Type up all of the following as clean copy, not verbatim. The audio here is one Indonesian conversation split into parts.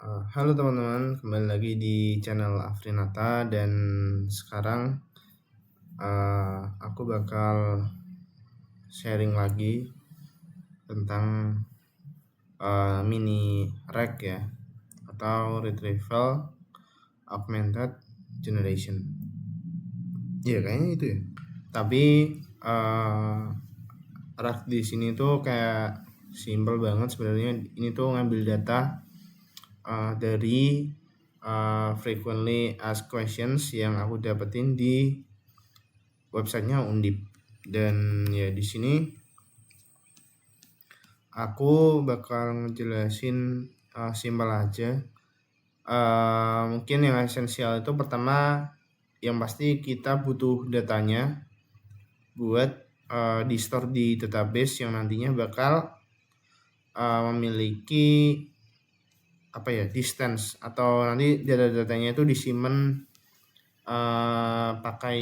Halo teman-teman, kembali lagi di channel Afrinata dan sekarang aku bakal sharing lagi tentang mini rec ya, atau retrieval augmented generation. Iya kayaknya itu ya. Tapi rec di sini tuh kayak simple banget sebenarnya. Ini tuh ngambil data dari frequently asked questions yang aku dapetin di websitenya Undip. Dan ya di sini aku bakal ngejelasin simpel aja. Mungkin yang esensial itu pertama, yang pasti kita butuh datanya buat di store di database yang nantinya bakal memiliki distance, atau nanti data-datanya itu disimpan pakai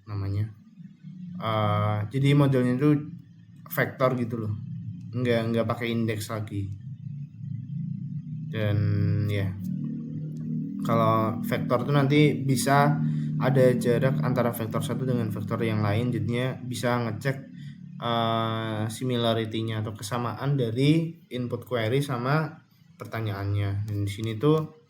namanya. Jadi modelnya itu vektor gitu loh, nggak pakai indeks lagi. Dan ya kalau vektor itu nanti bisa ada jarak antara vektor satu dengan vektor yang lain, jadinya bisa ngecek similarity-nya atau kesamaan dari input query sama pertanyaannya. Dan di sini tuh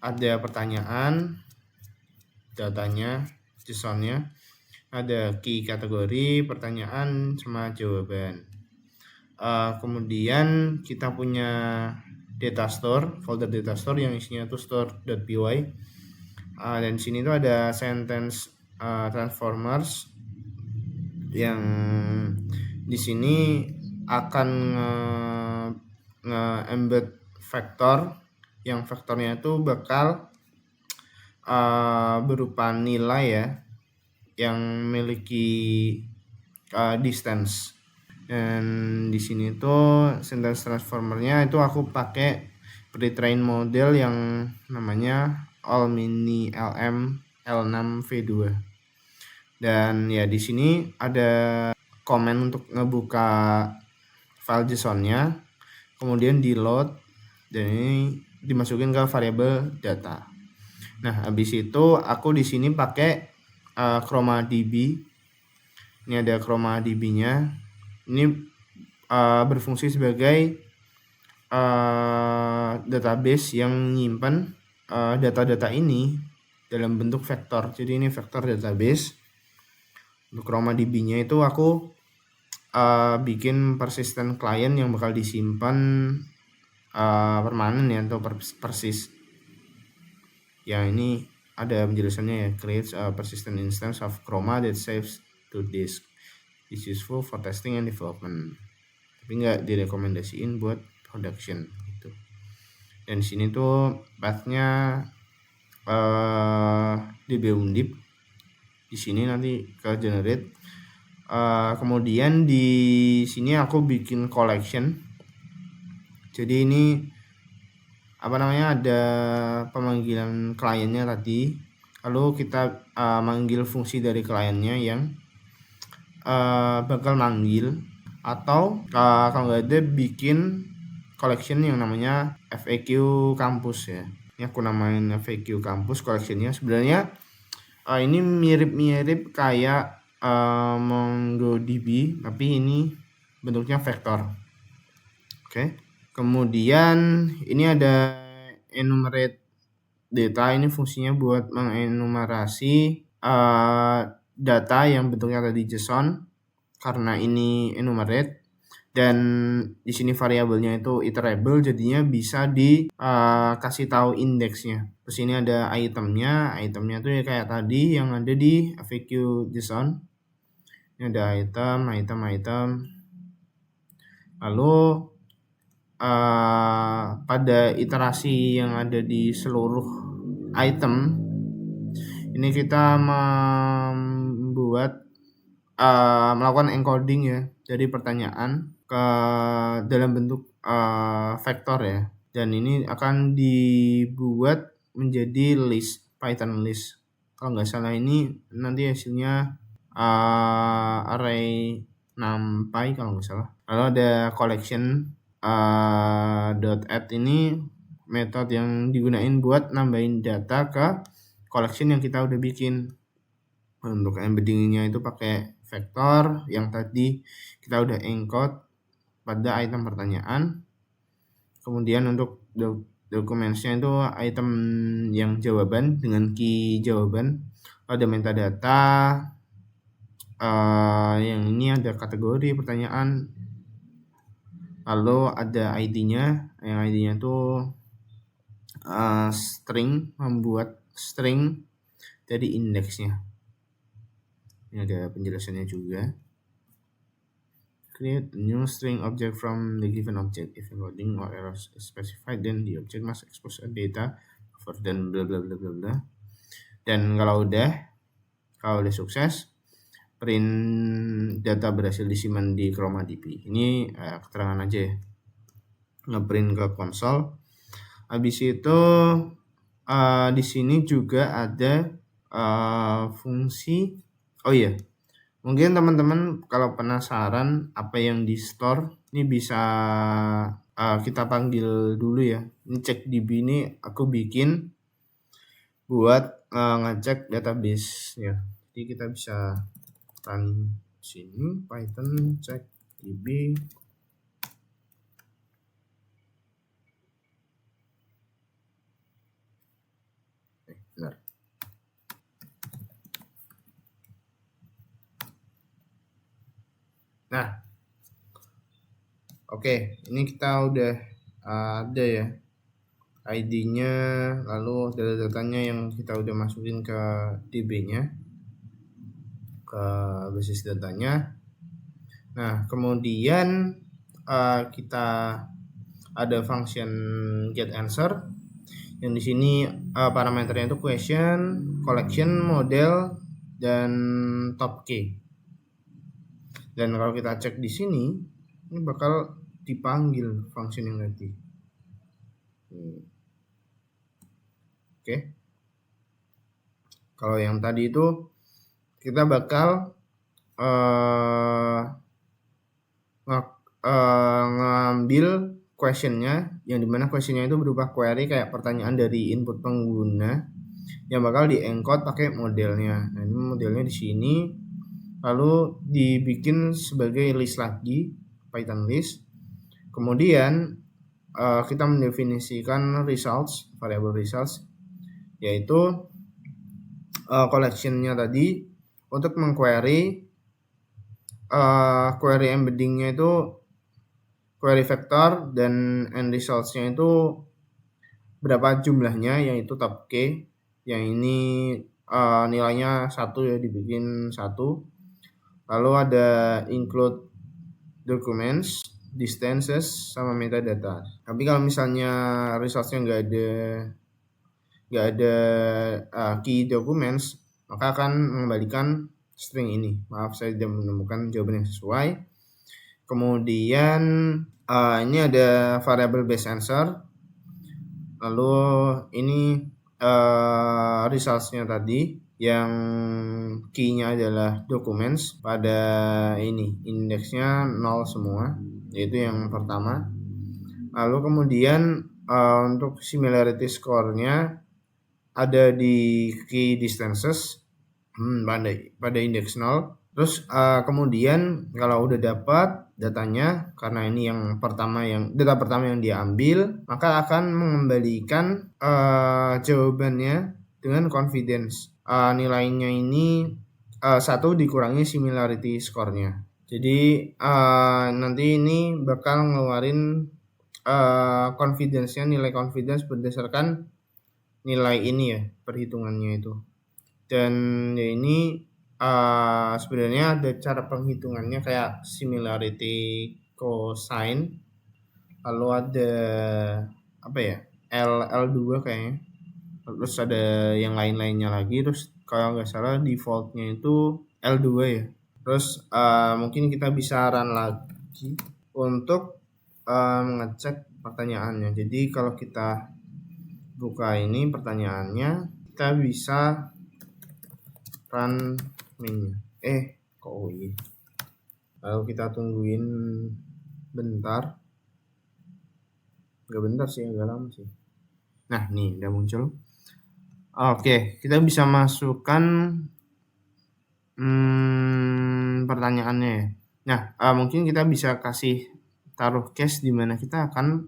ada pertanyaan, datanya, JSON-nya, ada key kategori, pertanyaan, sama jawaban. Kemudian kita punya data store, folder data store yang isinya tuh store.py. Dan sini tuh ada sentence transformers yang di sini akan nge-embed vektor, yang vektornya itu bakal berupa nilai ya, yang memiliki distance. Dan di sini tuh sentence transformernya itu aku pakai pre-train model yang namanya All-Mini LM L6V2. Dan ya di sini ada komen untuk ngebuka file JSON-nya, kemudian di load, dan ini dimasukin ke variabel data. Nah, habis itu aku di sini pakai ChromaDB. Ini ada ChromaDB-nya. Ini berfungsi sebagai database yang menyimpan data-data ini dalam bentuk vektor. Jadi ini vektor database. Untuk ChromaDB-nya itu aku bikin persistent client yang bakal disimpan permanen ya, atau persis. Ya ini ada penjelasannya ya, creates a persistent instance of Chroma that saves to disk. It's useful for testing and development, tapi nggak direkomendasiin buat production gitu. Dan di sini tuh pathnya DB Undip. Di sini nanti ke generate. Kemudian di sini aku bikin collection. Jadi ini ada pemanggilan kliennya tadi, lalu kita manggil fungsi dari kliennya yang bakal manggil, atau kalau nggak ada bikin collection yang namanya FAQ kampus ya. Ini aku namain FAQ kampus collectionnya. Sebenarnya ini mirip-mirip kayak MongoDB, tapi ini bentuknya vektor. Oke. Kemudian ini ada enumerate data. Ini fungsinya buat mengenumerasi data yang bentuknya tadi JSON, karena ini enumerate. Dan di sini variabelnya itu iterable, jadinya bisa dikasih tahu indeksnya. Terus ini ada itemnya tuh ya kayak tadi yang ada di FAQ JSON. Ini ada item. Lalu pada iterasi yang ada di seluruh item ini kita melakukan encoding ya dari pertanyaan ke dalam bentuk vektor ya, dan ini akan dibuat menjadi list, Python list. Kalau nggak salah ini nanti hasilnya array NumPy kalau nggak salah. Lalu ada collection .add ini metode yang digunain buat nambahin data ke collection yang kita udah bikin. Untuk embeddingnya itu pakai vektor yang tadi kita udah encode pada item pertanyaan. Kemudian untuk dokumennya itu item yang jawaban dengan key jawaban. Ada metadata, yang ini ada kategori pertanyaan, lalu ada ID-nya, yang ID-nya itu string, membuat string dari indeksnya. Ini ada penjelasannya juga. Create a new string object from the given object. If encoding or errors is specified, then the object must expose a data for dan bla bla bla bla bla. Dan kalau udah sukses, print data berhasil disimpan di ChromaDB. Ini keterangan aja ya. Ngeprint ke konsol. Habis itu di sini juga ada fungsi. Oh iya. Mungkin teman-teman kalau penasaran apa yang di store, ini bisa kita panggil dulu ya. Ini CheckDB ini aku bikin buat ngecek database ya. Jadi kita bisa run sini Python CheckDB. Benar. Nah, oke, ini kita udah ada ya ID-nya, lalu data-datanya yang kita udah masukin ke DB-nya, ke basis datanya. Nah, kemudian kita ada function get answer, yang di sini parameternya itu question, collection, model, dan top key. Dan kalau kita cek di sini, ini bakal dipanggil function yang tadi. Oke. Kalau yang tadi itu kita bakal ngambil questionnya, yang dimana questionnya itu berupa query kayak pertanyaan dari input pengguna yang bakal di-encode pakai modelnya. Nah, ini modelnya di sini. Lalu dibikin sebagai list lagi, Python list. Kemudian kita mendefinisikan results, variable results, yaitu collectionnya tadi untuk mengquery query embeddingnya itu query vector, dan end resultsnya itu berapa jumlahnya, yaitu top k, yang ini nilainya 1 ya, dibikin 1. Lalu ada include documents, distances, sama metadata. Tapi kalau misalnya resultsnya nggak ada key documents, maka akan mengembalikan string ini. Maaf, saya tidak menemukan jawaban yang sesuai. Kemudian ini ada variable base answer. Lalu ini resultsnya tadi, yang key-nya adalah documents, pada ini indeksnya 0 semua, yaitu yang pertama. Lalu kemudian untuk similarity score-nya ada di key distances pada indeks 0. Terus kemudian kalau udah dapat datanya, karena ini yang data pertama yang dia ambil, maka akan mengembalikan jawabannya dengan confidence. Nilainya ini 1 dikurangi similarity score-nya. Jadi nanti ini bakal ngeluarin confidence-nya, nilai confidence berdasarkan nilai ini ya, perhitungannya itu. Dan ya ini sebenarnya ada cara penghitungannya kayak similarity cosine, lalu ada apa ya, L2 kayaknya, terus ada yang lain-lainnya lagi. Terus kalau nggak salah defaultnya itu L2 ya. Terus mungkin kita bisa run lagi untuk mengecek pertanyaannya. Jadi kalau kita buka ini pertanyaannya, kita bisa run mainnya. Lalu kita tungguin bentar. Nggak bentar sih, agak lama sih. Nah, nih udah muncul. Oke, kita bisa masukkan pertanyaannya ya. Nah, mungkin kita bisa kasih taruh case di mana kita akan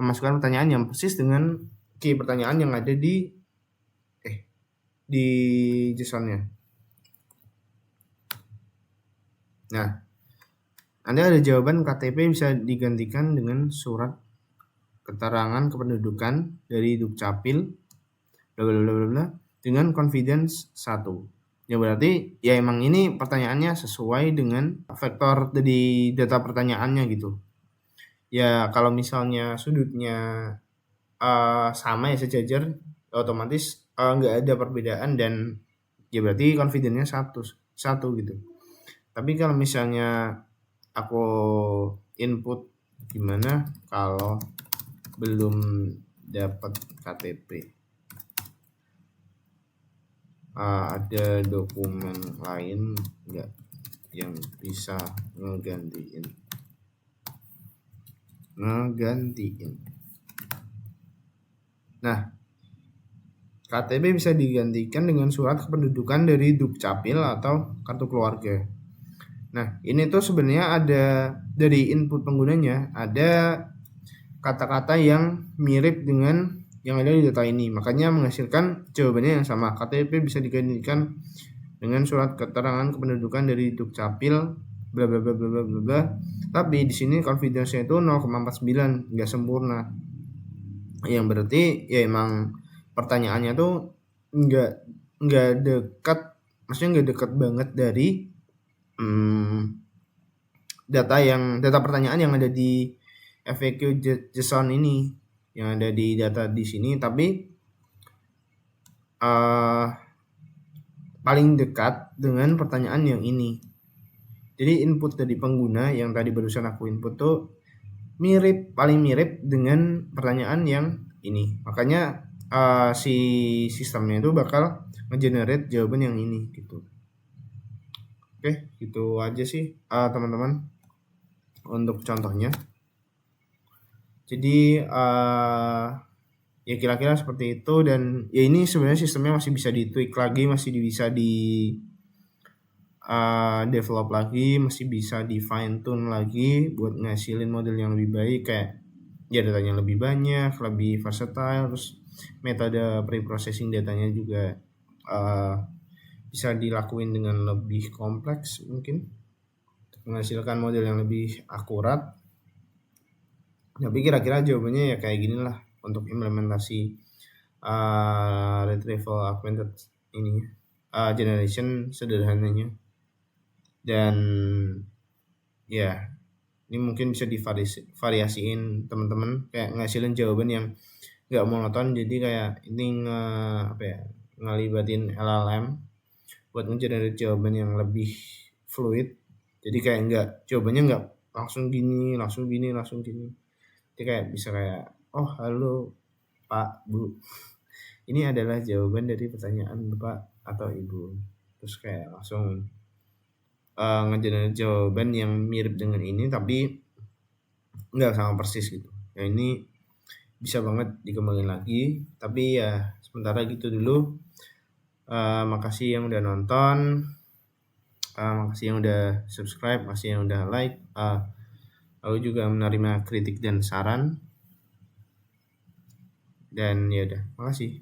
memasukkan pertanyaan yang persis dengan key pertanyaan yang ada di JSON-nya. Nah, Anda ada jawaban KTP bisa digantikan dengan surat keterangan kependudukan dari Dukcapil bla bla bla bla dengan confidence 1. Ya berarti ya emang ini pertanyaannya sesuai dengan vektor dari data pertanyaannya gitu. Ya kalau misalnya sudutnya sama ya sejajar, otomatis nggak ada perbedaan dan ya berarti confidence-nya satu gitu. Tapi kalau misalnya aku input gimana kalau belum dapat KTP, ada dokumen lain nggak yang bisa ngegantiin. Nah, KTP bisa digantikan dengan surat kependudukan dari Dukcapil atau kartu keluarga. Nah, ini tuh sebenarnya ada dari input penggunanya ada kata-kata yang mirip dengan yang ada di data ini. Makanya menghasilkan jawabannya yang sama. KTP bisa digantikan dengan surat keterangan kependudukan dari Dukcapil bla bla bla bla bla bla. Tapi di sini confidence-nya itu 0,49, nggak sempurna. Yang berarti ya emang pertanyaannya tuh nggak dekat, maksudnya nggak dekat banget dari data pertanyaan yang ada di FAQ JSON ini, yang ada di data di sini, tapi paling dekat dengan pertanyaan yang ini. Jadi input dari pengguna yang tadi barusan aku input tuh paling mirip dengan pertanyaan yang ini. Makanya si sistemnya itu bakal ngegenerate jawaban yang ini gitu. Oke, gitu aja sih teman-teman untuk contohnya. Jadi ya kira-kira seperti itu, dan ya ini sebenarnya sistemnya masih bisa di-tweak lagi, masih bisa di develop lagi, masih bisa di fine tune lagi buat ngasilin model yang lebih baik, kayak ya datanya lebih banyak, lebih versatile, terus metode pre-processing datanya juga bisa dilakuin dengan lebih kompleks mungkin untuk menghasilkan model yang lebih akurat. Tapi kira-kira jawabannya ya kayak gini lah untuk implementasi retrieval augmented ini generation sederhananya. Dan ya ini mungkin bisa divariasiin teman-teman, kayak ngasilin jawaban yang nggak monoton. Jadi kayak ini ngelibatin LLM buat ngegenerate jawaban yang lebih fluid. Jadi kayak jawabannya nggak langsung gini. Jadi kayak bisa kayak, oh halo Pak, Bu, ini adalah jawaban dari pertanyaan Bapak atau Ibu. Terus kayak langsung ngegenerate jawaban yang mirip dengan ini tapi nggak sama persis gitu. Ya ini bisa banget dikembangin lagi, tapi ya sementara gitu dulu. Makasih yang udah nonton, makasih yang udah subscribe, makasih yang udah like. Aku juga menerima kritik dan saran, dan ya udah, makasih.